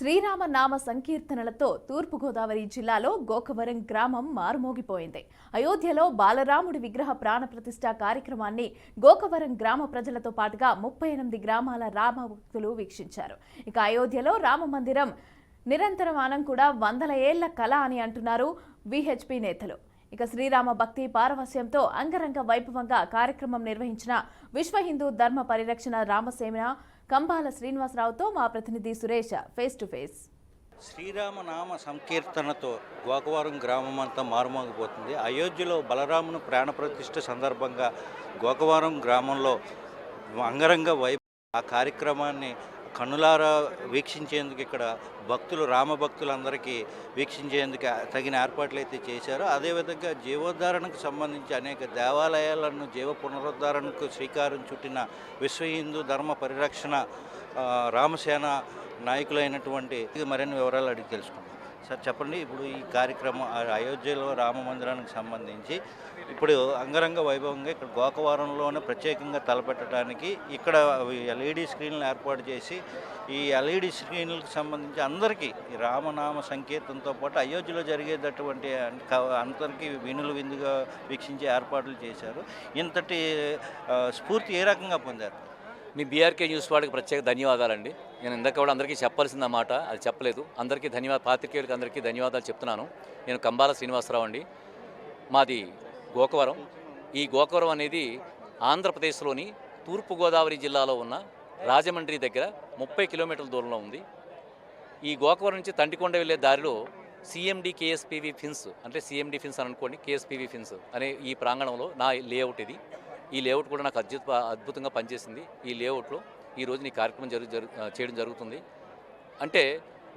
శ్రీరామ నామ సంకీర్తనలతో తూర్పుగోదావరి జిల్లాలో గోకవరం గ్రామం మారుమోగిపోయింది. అయోధ్యలో బాలరాముడి విగ్రహ ప్రాణప్రతిష్ఠ కార్యక్రమాన్ని గోకవరం గ్రామ ప్రజలతో పాటుగా 38 గ్రామాల రామభక్తులు వీక్షించారు. ఇక అయోధ్యలో రామ మందిరం నిరంతరమానం కూడా వందల ఏళ్ల కళ అని అంటున్నారు విహెచ్పి నేతలు. ఇక శ్రీరామ భక్తి పారవస్యంతో అంగరంగ వైభవంగా కార్యక్రమం నిర్వహించిన విశ్వ హిందూ ధర్మ పరిరక్షణ రామసేన కంబాల శ్రీనివాసరావుతో మా ప్రతినిధి సురేష్ ఫేస్ టు ఫేస్. శ్రీరామనామ సంకీర్తనతో గోకవరం గ్రామం అంతా మారుమోగిపోతుంది. అయోధ్యలో బలరాముని ప్రాణప్రతిష్ఠ సందర్భంగా గోకవరం గ్రామంలో అంగరంగ ఆ కార్యక్రమాన్ని కన్నులారా వీక్షించేందుకు ఇక్కడ భక్తులు రామభక్తులందరికీ వీక్షించేందుకు తగిన ఏర్పాట్లు అయితే చేశారు. అదేవిధంగా జీవోద్ధారణకు సంబంధించి అనేక దేవాలయాలను జీవ పునరుద్ధరణకు శ్రీకారం చుట్టిన విశ్వ హిందూ ధర్మ పరిరక్షణ రామసేన నాయకులైనటువంటి మరిన్ని వివరాలు అడిగి తెలుసుకుంటాం. సార్ చెప్పండి, ఇప్పుడు ఈ కార్యక్రమం అయోధ్యలో రామ మందిరానికి సంబంధించి ఇప్పుడు అంగరంగ వైభవంగా ఇక్కడ గోకవరంలోనే ప్రత్యేకంగా తలపెట్టడానికి ఇక్కడ ఎల్ఈడి స్క్రీన్లు ఏర్పాటు చేసి ఈ ఎల్ఈడి స్క్రీన్లకు సంబంధించి అందరికీ ఈ రామనామ సంకీర్తనతో పాటు అయోధ్యలో జరిగేటటువంటి అందరికీ వినులు విందుగా వీక్షించే ఏర్పాట్లు చేశారు. ఇంతటి స్ఫూర్తి ఏ రకంగా పొందారు? మీ బీఆర్కే న్యూస్ వాళ్ళకి ప్రత్యేక ధన్యవాదాలండి. నేను ఇందాక కూడా అందరికీ చెప్పాల్సిన మాట అది చెప్పలేదు. అందరికీ పాత్రికేయులకి అందరికీ ధన్యవాదాలు చెప్తున్నాను. నేను కంబాల శ్రీనివాసరావు అండి. మాది గోకవరం. ఈ గోకవరం అనేది ఆంధ్రప్రదేశ్లోని తూర్పుగోదావరి జిల్లాలో ఉన్న రాజమండ్రి దగ్గర 30 కిలోమీటర్ల దూరంలో ఉంది. ఈ గోకవరం నుంచి తండికొండ వెళ్ళే దారిలో సిఎండి కేఎస్పివి ఫిన్స్, అంటే సిఎండి ఫిన్స్ అని అనుకోండి, కేఎస్పివి ఫిన్స్ అనే ఈ ప్రాంగణంలో నా లేఅవుట్ ఇది. ఈ లేఅవుట్ కూడా నాకు అద్భుతంగా పనిచేసింది. ఈ లేఅవుట్లో ఈరోజు ఈ కార్యక్రమం చేయడం జరుగుతుంది. అంటే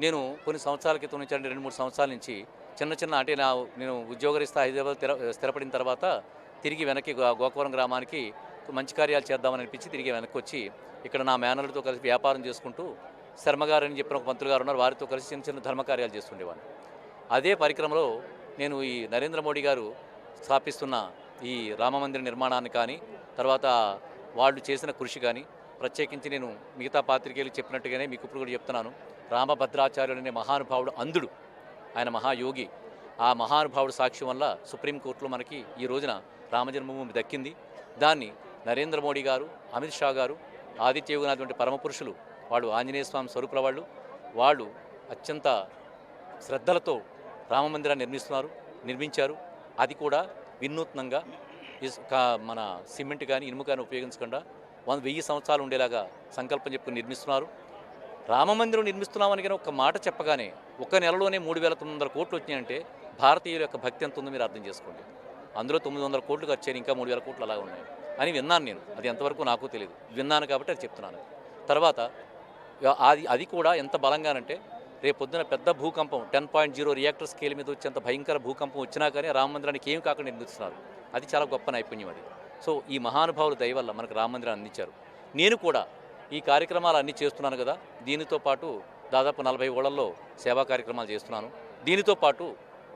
నేను కొన్ని సంవత్సరాల క్రితం నుంచి, అంటే 2-3 సంవత్సరాల నుంచి చిన్న అంటే నేను ఉద్యోగరీత్యా హైదరాబాద్ స్థిరపడిన తర్వాత తిరిగి వెనక్కి గోకవరం గ్రామానికి మంచి కార్యాలు చేద్దామని అనిపించి తిరిగి వెనక్కి వచ్చి ఇక్కడ నా మేనర్లతో కలిసి వ్యాపారం చేసుకుంటూ శర్మగారు అని చెప్పిన ఒక మంత్రులు గారు ఉన్నారు, వారితో కలిసి చిన్న ధర్మకార్యాలు చేస్తుండేవాడిని. అదే పరిక్రమలో నేను ఈ నరేంద్ర మోడీ గారు స్థాపిస్తున్న ఈ రామమందిర నిర్మాణాన్ని కానీ, తర్వాత వాళ్ళు చేసిన కృషి కానీ, ప్రత్యేకించి నేను మిగతా పాత్రికేయులు చెప్పినట్టుగానే మీకు ఇప్పుడు కూడా చెప్తున్నాను. రామభద్రాచార్యుడు అనే మహానుభావుడు అంధుడు, ఆయన మహాయోగి. ఆ మహానుభావుడు సాక్ష్యం వల్ల సుప్రీంకోర్టులో మనకి ఈ రోజున రామజన్మభూమి దక్కింది. దాన్ని నరేంద్ర మోడీ గారు, అమిత్ షా గారు, ఆదిత్యయుగనాథ్ పరమపురుషులు, వాళ్ళు ఆంజనేయ స్వామి స్వరూపుల వాళ్ళు అత్యంత శ్రద్ధలతో రామమందిరాన్ని నిర్మించారు. అది కూడా వినూత్నంగా మన సిమెంట్ కానీ ఇనుము కానీ ఉపయోగించకుండా 1000 సంవత్సరాలు ఉండేలాగా సంకల్పం చెప్పుకుని నిర్మిస్తున్నారు. రామమందిరం నిర్మిస్తున్నామని కానీ ఒక మాట చెప్పగానే ఒక నెలలోనే 3900 కోట్లు వచ్చినాయంటే భారతీయుల యొక్క భక్తి ఎంత ఉందో మీరు అర్థం చేసుకోండి. అందులో 900 కోట్లు ఖర్చు అయ్యాయి, ఇంకా 3000 కోట్లు అలాగే ఉన్నాయి అని విన్నాను నేను. అది ఎంతవరకు నాకు తెలియదు, విన్నాను కాబట్టి అది చెప్తున్నాను. తర్వాత అది కూడా ఎంత బలంగానంటే రేపొద్దున పెద్ద భూకంపం 10.0 రియాక్టర్ స్కేల్ మీద వచ్చేంత భయంకర భూకంపం వచ్చినా కానీ రామమందిరానికి ఏమి కాకుండా నిర్మిస్తున్నారు. అది చాలా గొప్ప నైపుణ్యం అది. సో ఈ మహానుభావుల దయ వల్ల మనకు రామమందిరాన్ని అందించారు. నేను కూడా ఈ కార్యక్రమాలు అన్నీ చేస్తున్నాను కదా, దీనితో పాటు దాదాపు 40 ఊళ్ళల్లో సేవా కార్యక్రమాలు చేస్తున్నాను. దీనితో పాటు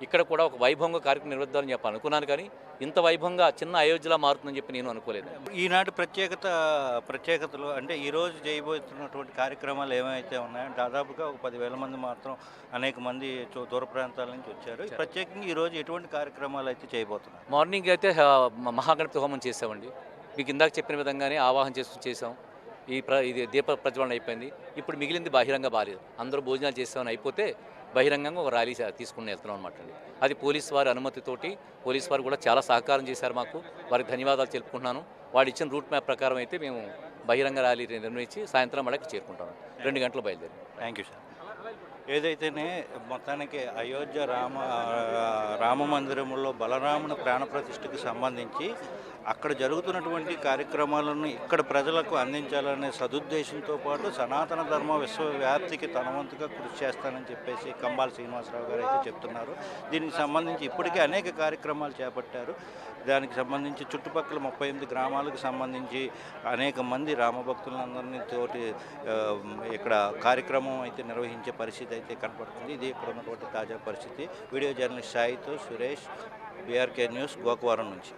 ఇక్కడ కూడా ఒక వైభవంగా కార్యక్రమం నిర్వహిద్దామని చెప్పి అనుకున్నాను, కానీ ఇంత వైభవంగా చిన్న అయోధ్యలా మారుతుందని చెప్పి నేను అనుకోలేదు. ఈనాటి ప్రత్యేకతలు అంటే ఈరోజు చేయబోతున్నటువంటి కార్యక్రమాలు ఏమైతే ఉన్నాయో దాదాపుగా ఒక 10,000 మంది మాత్రం అనేక మంది దూర ప్రాంతాల నుంచి వచ్చారు. ప్రత్యేకంగా ఈరోజు ఎటువంటి కార్యక్రమాలు అయితే చేయబోతున్నారు? మార్నింగ్ అయితే మహాగణపతి హోమం చేసామండి. మీకు ఇందాక చెప్పిన విధంగానే ఆవాహన చేసాం. ఇది దీప ప్రజ్వలన అయిపోయింది. ఇప్పుడు మిగిలింది బహిరంగ బాలేదు. అందరూ భోజనాలు చేసామని అయిపోతే బహిరంగంగా ఒక ర్యాలీ తీసుకుని వెళ్తున్నాం అనమాట అండి. అది పోలీసు వారి అనుమతితోటి, పోలీసు వారు కూడా చాలా సహకారం చేశారు మాకు. వారికి ధన్యవాదాలు తెలుపుకుంటున్నాను. వాడు ఇచ్చిన రూట్ మ్యాప్ ప్రకారం అయితే మేము బహిరంగ ర్యాలీ నిర్వహించి సాయంత్రం మళ్ళీ చేరుకుంటాం. 2 గంటలు బయలుదేరి. Thank you sir. ఏదైతేనే మొత్తానికి అయోధ్య రామ మందిరంలో బలరాముని ప్రాణప్రతిష్ఠకు సంబంధించి అక్కడ జరుగుతున్నటువంటి కార్యక్రమాలను ఇక్కడ ప్రజలకు అందించాలనే సదుద్దేశంతో పాటు సనాతన ధర్మ విశ్వవ్యాప్తికి తనవంతుగా కృషి చేస్తానని చెప్పేసి కంబాల శ్రీనివాసరావు గారు అయితే చెప్తున్నారు. దీనికి సంబంధించి ఇప్పటికే అనేక కార్యక్రమాలు చేపట్టారు. దానికి సంబంధించి చుట్టుపక్కల 38 గ్రామాలకు సంబంధించి అనేక మంది రామభక్తులందరినీ తోటి ఇక్కడ కార్యక్రమం అయితే నిర్వహించే పరిస్థితి అయితే కనపడుతుంది. ఇది ఇక్కడ ఉన్నటువంటి తాజా పరిస్థితి. వీడియో జర్నలిస్ట్ సాయితో సురేష్, బీఆర్కే న్యూస్, గోకవరం నుంచి.